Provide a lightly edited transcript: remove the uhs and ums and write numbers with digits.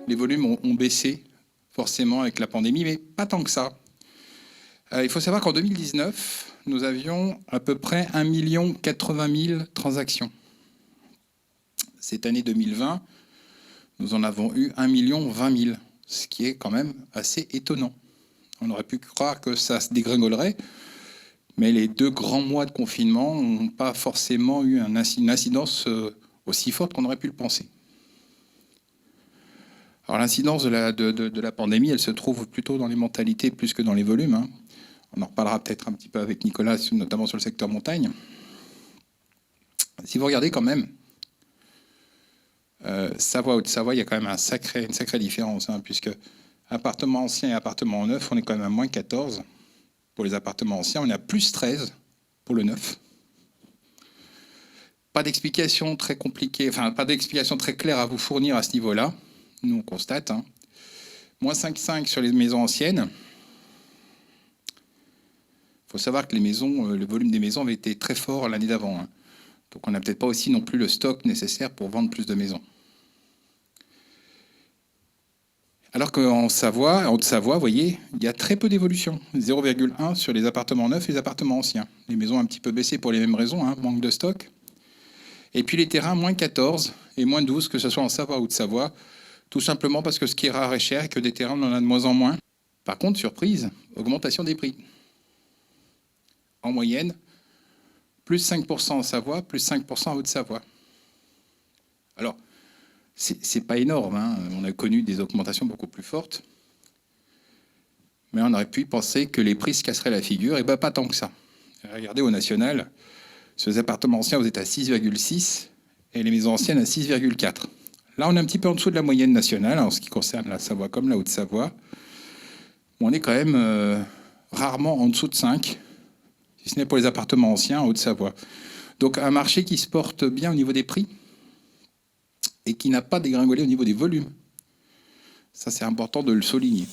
les volumes ont baissé forcément avec la pandémie, mais pas tant que ça. Il faut savoir qu'en 2019, nous avions à peu près 1 080 000 transactions. Cette année 2020, nous en avons eu 1 020 000, ce qui est quand même assez étonnant. On aurait pu croire que ça se dégringolerait, mais les 2 grands mois de confinement n'ont pas forcément eu une incidence aussi forte qu'on aurait pu le penser. Alors l'incidence de la pandémie, elle se trouve plutôt dans les mentalités plus que dans les volumes, hein. On en reparlera peut-être un petit peu avec Nicolas, notamment sur le secteur montagne. Si vous regardez quand même, Savoie, Haute-Savoie, il y a quand même une sacrée différence, hein, puisque appartements anciens et appartements neufs, on est quand même à moins 14. Pour les appartements anciens, on est à plus 13 pour le neuf. Pas d'explication très compliquée, enfin pas d'explication très claire à vous fournir à ce niveau-là. Nous, on constate. Hein. Moins 5,5 sur les maisons anciennes. Il faut savoir que les maisons, le volume des maisons avait été très fort l'année d'avant. Hein. Donc on n'a peut-être pas aussi non plus le stock nécessaire pour vendre plus de maisons. Alors qu'en Savoie, en Haute-Savoie, vous voyez, il y a très peu d'évolution. 0,1 sur les appartements neufs et les appartements anciens. Les maisons ont un petit peu baissé pour les mêmes raisons, hein, manque de stock. Et puis les terrains, moins 14 et moins 12, que ce soit en Savoie ou Haute-Savoie, tout simplement parce que ce qui est rare est cher et que des terrains, on en a de moins en moins. Par contre, surprise, augmentation des prix. En moyenne, plus 5% en Savoie, plus 5% en Haute-Savoie. Alors, c'est pas énorme, hein. On a connu des augmentations beaucoup plus fortes. Mais on aurait pu penser que les prix se casseraient la figure, et bien pas tant que ça. Regardez au national, sur les appartements anciens, vous êtes à 6,6 et les maisons anciennes à 6,4. Là, on est un petit peu en dessous de la moyenne nationale en ce qui concerne la Savoie comme la Haute-Savoie. On est quand même rarement en dessous de 5, si ce n'est pour les appartements anciens en Haute-Savoie. Donc un marché qui se porte bien au niveau des prix et qui n'a pas dégringolé au niveau des volumes. Ça, c'est important de le souligner.